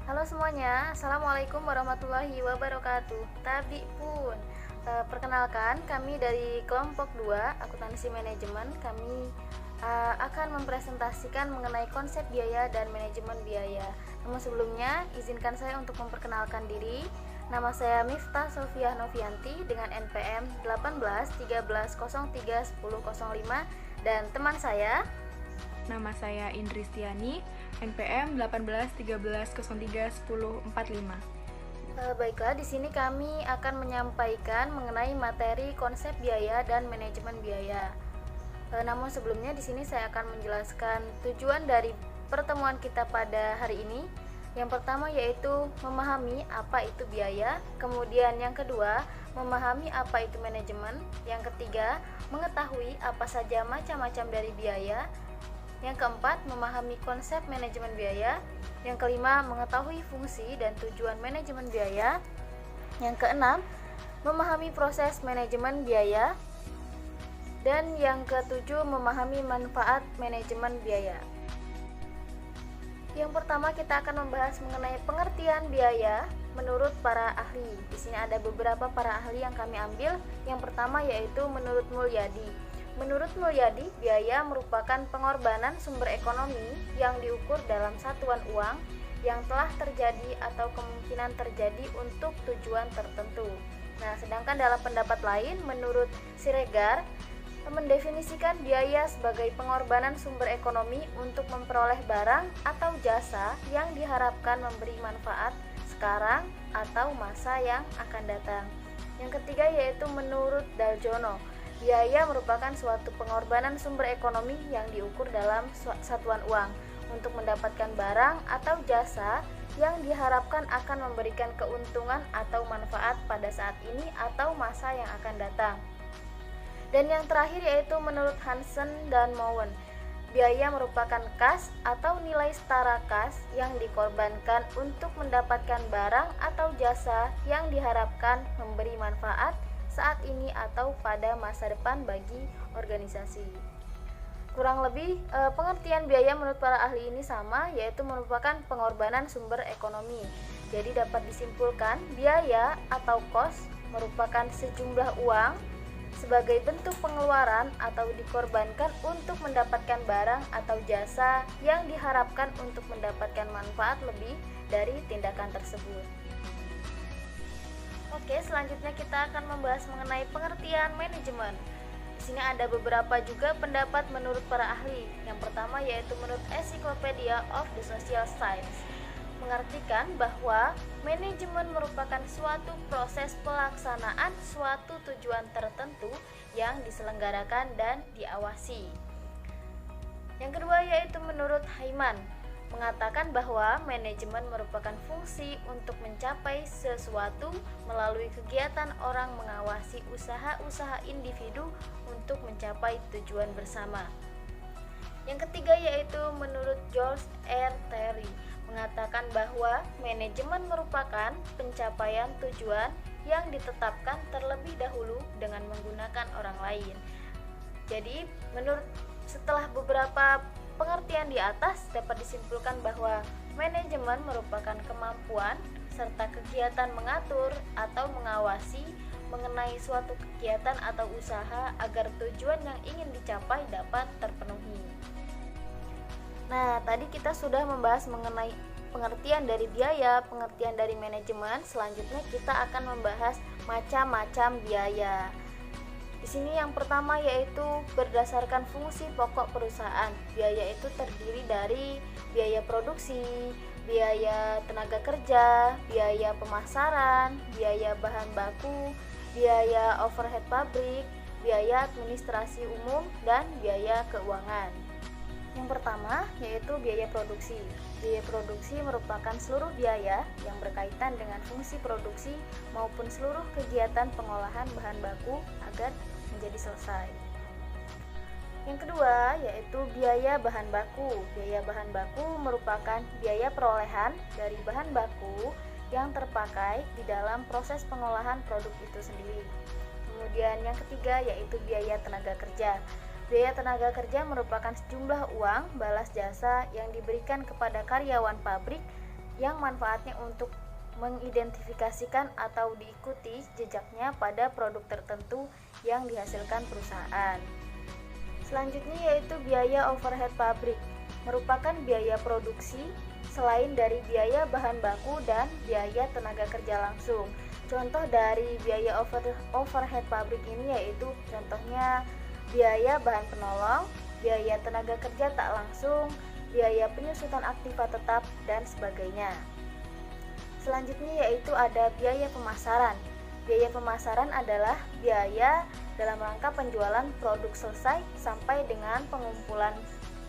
Halo semuanya, Assalamualaikum warahmatullahi wabarakatuh. Tabi pun, perkenalkan kami dari kelompok 2 akuntansi manajemen. Kami akan mempresentasikan mengenai konsep biaya dan manajemen biaya. Namun sebelumnya, izinkan saya untuk memperkenalkan diri. Nama saya Miftah Sofiah Novianti dengan NPM 18 13 03 10 05 dan teman saya. Nama saya Indristiani, NPM 18 13 03 10 45. Baiklah, di sini kami akan menyampaikan mengenai materi konsep biaya dan manajemen biaya. Namun sebelumnya di sini saya akan menjelaskan tujuan dari pertemuan kita pada hari ini. Yang pertama yaitu memahami apa itu biaya, kemudian yang kedua memahami apa itu manajemen, yang ketiga mengetahui apa saja macam-macam dari biaya, yang keempat memahami konsep manajemen biaya, yang kelima mengetahui fungsi dan tujuan manajemen biaya, yang keenam memahami proses manajemen biaya, dan yang ketujuh memahami manfaat manajemen biaya. Yang pertama kita akan membahas mengenai pengertian biaya menurut para ahli. Di sini ada beberapa para ahli yang kami ambil. Yang pertama yaitu menurut Mulyadi. Menurut Mulyadi, biaya merupakan pengorbanan sumber ekonomi yang diukur dalam satuan uang yang telah terjadi atau kemungkinan terjadi untuk tujuan tertentu. Nah, sedangkan dalam pendapat lain, menurut Siregar, mendefinisikan biaya sebagai pengorbanan sumber ekonomi untuk memperoleh barang atau jasa yang diharapkan memberi manfaat sekarang atau masa yang akan datang. Yang ketiga yaitu menurut Darjono, biaya merupakan suatu pengorbanan sumber ekonomi yang diukur dalam satuan uang untuk mendapatkan barang atau jasa yang diharapkan akan memberikan keuntungan atau manfaat pada saat ini atau masa yang akan datang. Dan yang terakhir yaitu menurut Hansen dan Mowen, biaya merupakan kas atau nilai setara kas yang dikorbankan untuk mendapatkan barang atau jasa yang diharapkan memberi manfaat saat ini atau pada masa depan bagi organisasi. Kurang lebih pengertian biaya menurut para ahli ini sama, yaitu merupakan pengorbanan sumber ekonomi. Jadi dapat disimpulkan biaya atau cost merupakan sejumlah uang sebagai bentuk pengeluaran atau dikorbankan untuk mendapatkan barang atau jasa yang diharapkan untuk mendapatkan manfaat lebih dari tindakan tersebut. Oke, selanjutnya kita akan membahas mengenai pengertian manajemen. Di sini ada beberapa juga pendapat menurut para ahli. Yang pertama yaitu menurut Encyclopedia of the Social Science, mengartikan bahwa manajemen merupakan suatu proses pelaksanaan suatu tujuan tertentu yang diselenggarakan dan diawasi. Yang kedua yaitu menurut Haiman, mengatakan bahwa manajemen merupakan fungsi untuk mencapai sesuatu melalui kegiatan orang mengawasi usaha-usaha individu untuk mencapai tujuan bersama. Yang ketiga yaitu menurut George R. Terry, mengatakan bahwa manajemen merupakan pencapaian tujuan yang ditetapkan terlebih dahulu dengan menggunakan orang lain. Jadi, setelah beberapa pengertian di atas dapat disimpulkan bahwa manajemen merupakan kemampuan serta kegiatan mengatur atau mengawasi mengenai suatu kegiatan atau usaha agar tujuan yang ingin dicapai dapat terpenuhi. Nah, tadi kita sudah membahas mengenai pengertian dari biaya, pengertian dari manajemen. Selanjutnya kita akan membahas macam-macam biaya. Di sini yang pertama yaitu berdasarkan fungsi pokok perusahaan. Biaya itu terdiri dari biaya produksi, biaya tenaga kerja, biaya pemasaran, biaya bahan baku, biaya overhead pabrik, biaya administrasi umum, dan biaya keuangan. Yang pertama yaitu biaya produksi. Biaya produksi merupakan seluruh biaya yang berkaitan dengan fungsi produksi maupun seluruh kegiatan pengolahan bahan baku agar menjadi selesai. Yang kedua yaitu biaya bahan baku. Biaya bahan baku merupakan biaya perolehan dari bahan baku yang terpakai di dalam proses pengolahan produk itu sendiri. Kemudian yang ketiga yaitu biaya tenaga kerja. Biaya tenaga kerja merupakan sejumlah uang balas jasa yang diberikan kepada karyawan pabrik yang manfaatnya untuk mengidentifikasikan atau diikuti jejaknya pada produk tertentu yang dihasilkan perusahaan. Selanjutnya yaitu biaya overhead pabrik, merupakan biaya produksi selain dari biaya bahan baku dan biaya tenaga kerja langsung. Contoh dari biaya overhead pabrik ini yaitu contohnya biaya bahan penolong, biaya tenaga kerja tak langsung, biaya penyusutan aktiva tetap, dan sebagainya. Selanjutnya yaitu ada biaya pemasaran. Biaya pemasaran adalah biaya dalam rangka penjualan produk selesai sampai dengan pengumpulan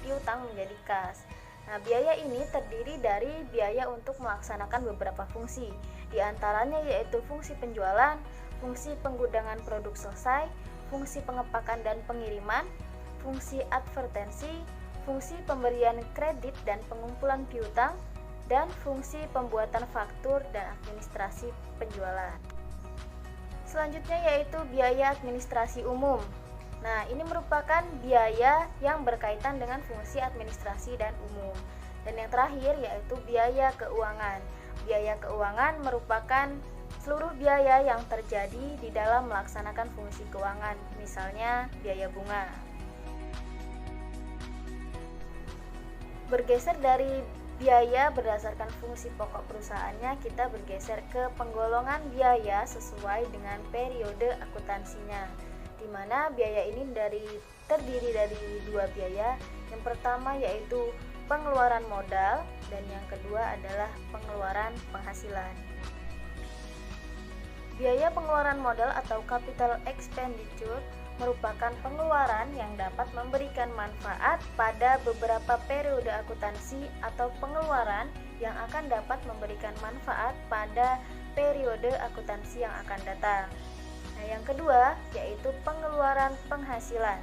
piutang menjadi kas. Nah, biaya ini terdiri dari biaya untuk melaksanakan beberapa fungsi. Di antaranya yaitu fungsi penjualan, fungsi penggudangan produk selesai, fungsi pengepakan dan pengiriman, fungsi advertensi, fungsi pemberian kredit dan pengumpulan piutang, dan fungsi pembuatan faktur dan administrasi penjualan. Selanjutnya yaitu biaya administrasi umum. Nah, ini merupakan biaya yang berkaitan dengan fungsi administrasi dan umum. Dan yang terakhir yaitu biaya keuangan. Biaya keuangan merupakan seluruh biaya yang terjadi di dalam melaksanakan fungsi keuangan, misalnya biaya bunga. Bergeser dari biaya berdasarkan fungsi pokok perusahaannya, kita bergeser ke penggolongan biaya sesuai dengan periode akuntansinya, di mana biaya ini terdiri dari dua biaya. Yang pertama yaitu pengeluaran modal dan yang kedua adalah pengeluaran penghasilan. Biaya pengeluaran modal atau capital expenditure merupakan pengeluaran yang dapat memberikan manfaat pada beberapa periode akuntansi atau pengeluaran yang akan dapat memberikan manfaat pada periode akuntansi yang akan datang. Nah, yang kedua yaitu pengeluaran penghasilan.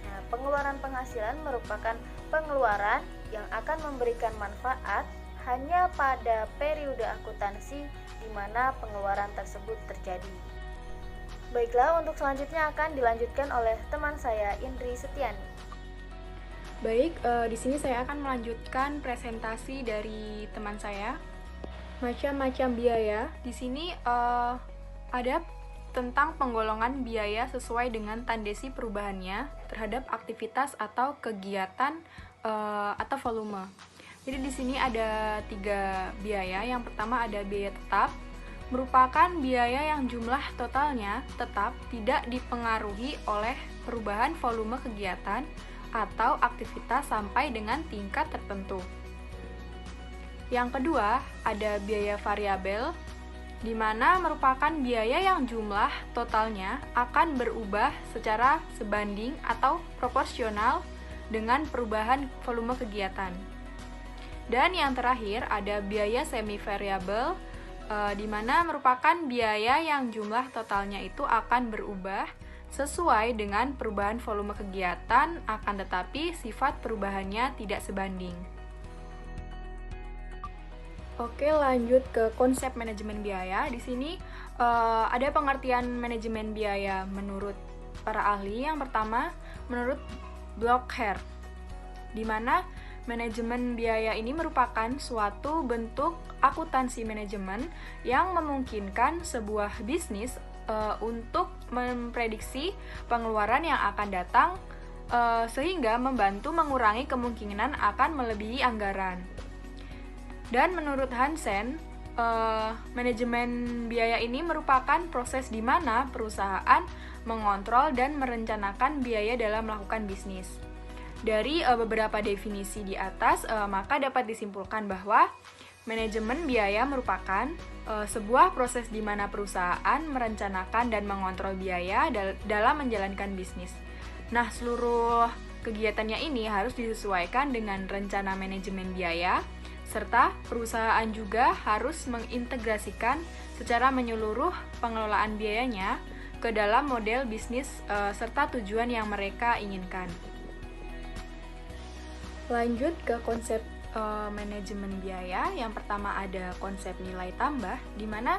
Nah, pengeluaran penghasilan merupakan pengeluaran yang akan memberikan manfaat hanya pada periode akuntansi di mana pengeluaran tersebut terjadi. Baiklah, untuk selanjutnya akan dilanjutkan oleh teman saya Indri Setiani. Baik, di sini saya akan melanjutkan presentasi dari teman saya. Macam-macam biaya. Di sini ada tentang penggolongan biaya sesuai dengan tandesi perubahannya terhadap aktivitas atau kegiatan atau volume. Jadi di sini ada 3 biaya. Yang pertama ada biaya tetap, merupakan biaya yang jumlah totalnya tetap tidak dipengaruhi oleh perubahan volume kegiatan atau aktivitas sampai dengan tingkat tertentu. Yang kedua ada biaya variabel, di mana merupakan biaya yang jumlah totalnya akan berubah secara sebanding atau proporsional dengan perubahan volume kegiatan. Dan yang terakhir ada biaya semi variabel, di mana merupakan biaya yang jumlah totalnya itu akan berubah sesuai dengan perubahan volume kegiatan, akan tetapi sifat perubahannya tidak sebanding. Oke, lanjut ke konsep manajemen biaya. Di sini ada pengertian manajemen biaya menurut para ahli. Yang pertama, menurut Blockhair, di mana manajemen biaya ini merupakan suatu bentuk akuntansi manajemen yang memungkinkan sebuah bisnis untuk memprediksi pengeluaran yang akan datang sehingga membantu mengurangi kemungkinan akan melebihi anggaran. Dan menurut Hansen, manajemen biaya ini merupakan proses di mana perusahaan mengontrol dan merencanakan biaya dalam melakukan bisnis. Dari beberapa definisi di atas, maka dapat disimpulkan bahwa manajemen biaya merupakan sebuah proses di mana perusahaan merencanakan dan mengontrol biaya dalam menjalankan bisnis. Nah, seluruh kegiatannya ini harus disesuaikan dengan rencana manajemen biaya, serta perusahaan juga harus mengintegrasikan secara menyeluruh pengelolaan biayanya ke dalam model bisnis serta tujuan yang mereka inginkan. Lanjut ke konsep manajemen biaya. Yang pertama ada konsep nilai tambah, di mana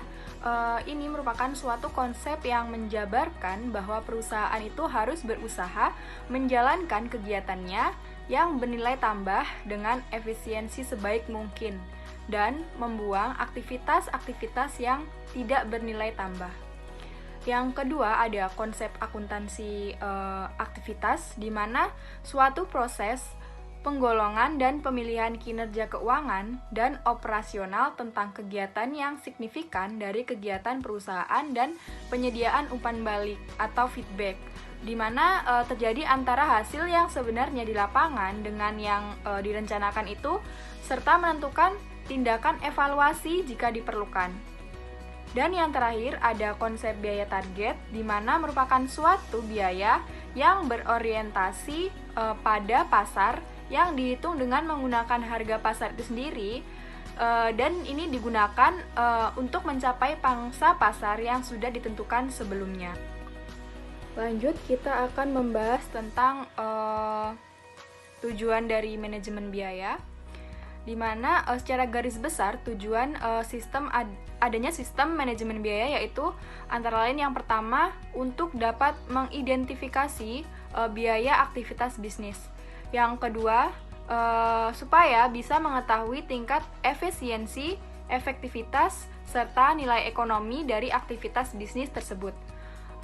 ini merupakan suatu konsep yang menjabarkan bahwa perusahaan itu harus berusaha menjalankan kegiatannya yang bernilai tambah dengan efisiensi sebaik mungkin. dan membuang aktivitas-aktivitas yang tidak bernilai tambah. Yang kedua ada konsep akuntansi aktivitas, di mana suatu proses penggolongan dan pemilihan kinerja keuangan dan operasional tentang kegiatan yang signifikan dari kegiatan perusahaan dan penyediaan umpan balik atau feedback, di mana terjadi antara hasil yang sebenarnya di lapangan dengan yang direncanakan itu, serta menentukan tindakan evaluasi jika diperlukan. Dan yang terakhir ada konsep biaya target, di mana merupakan suatu biaya yang berorientasi pada pasar yang dihitung dengan menggunakan harga pasar itu sendiri, dan ini digunakan untuk mencapai pangsa pasar yang sudah ditentukan sebelumnya. Lanjut, kita akan membahas tentang tujuan dari manajemen biaya, di mana secara garis besar tujuan adanya sistem manajemen biaya yaitu antara lain yang pertama untuk dapat mengidentifikasi biaya aktivitas bisnis. Yang kedua, supaya bisa mengetahui tingkat efisiensi, efektivitas, serta nilai ekonomi dari aktivitas bisnis tersebut.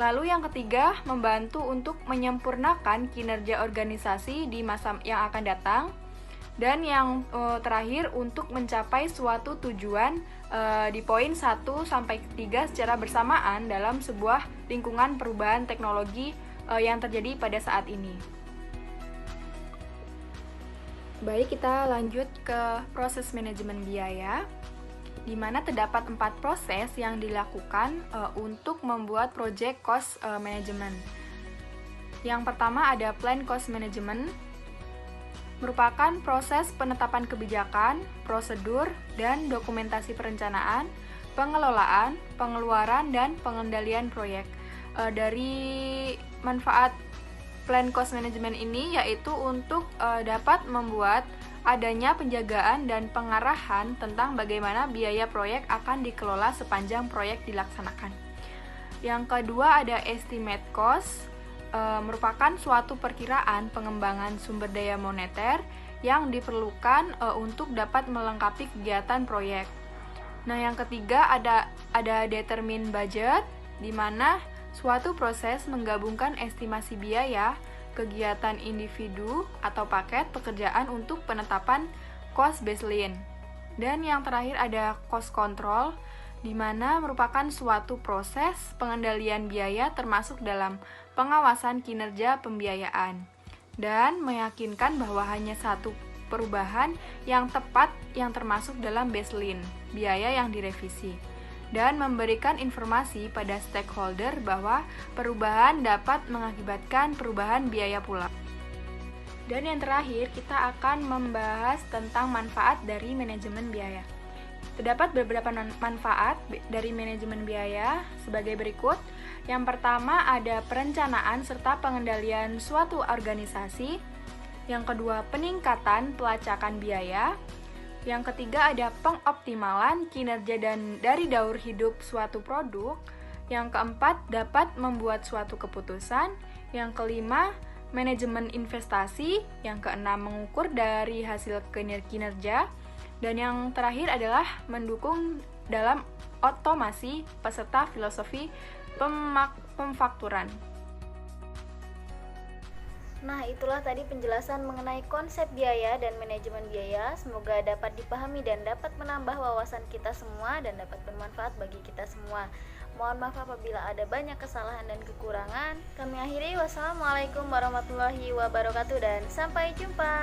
Lalu yang ketiga, membantu untuk menyempurnakan kinerja organisasi di masa yang akan datang. Dan yang terakhir, untuk mencapai suatu tujuan di poin 1-3 secara bersamaan dalam sebuah lingkungan perubahan teknologi yang terjadi pada saat ini. Baik, kita lanjut ke proses manajemen biaya, di mana terdapat 4 proses yang dilakukan untuk membuat project cost management. Yang pertama ada plan cost management, merupakan proses penetapan kebijakan, prosedur, dan dokumentasi perencanaan, pengelolaan, pengeluaran, dan pengendalian proyek. Dari manfaat plan cost management ini yaitu untuk dapat membuat adanya penjagaan dan pengarahan tentang bagaimana biaya proyek akan dikelola sepanjang proyek dilaksanakan. Yang kedua ada estimate cost, merupakan suatu perkiraan pengembangan sumber daya moneter yang diperlukan untuk dapat melengkapi kegiatan proyek. Nah, yang ketiga ada determine budget, di mana suatu proses menggabungkan estimasi biaya, kegiatan individu atau paket pekerjaan untuk penetapan cost baseline. Dan yang terakhir ada cost control, di mana merupakan suatu proses pengendalian biaya termasuk dalam pengawasan kinerja pembiayaan dan meyakinkan bahwa hanya satu perubahan yang tepat yang termasuk dalam baseline biaya yang direvisi, dan memberikan informasi pada stakeholder bahwa perubahan dapat mengakibatkan perubahan biaya pula. Dan yang terakhir, kita akan membahas tentang manfaat dari manajemen biaya. Terdapat beberapa manfaat dari manajemen biaya sebagai berikut. Yang pertama ada perencanaan serta pengendalian suatu organisasi. Yang kedua, peningkatan pelacakan biaya. Yang ketiga ada pengoptimalan kinerja dan dari daur hidup suatu produk. Yang keempat dapat membuat suatu keputusan. Yang kelima manajemen investasi. Yang keenam mengukur dari hasil kinerja. Dan yang terakhir adalah mendukung dalam otomasi peserta filosofi pemfakturan. Nah, itulah tadi penjelasan mengenai konsep biaya dan manajemen biaya. Semoga dapat dipahami dan dapat menambah wawasan kita semua dan dapat bermanfaat bagi kita semua. Mohon maaf apabila ada banyak kesalahan dan kekurangan. Kami akhiri, wassalamualaikum warahmatullahi wabarakatuh dan sampai jumpa.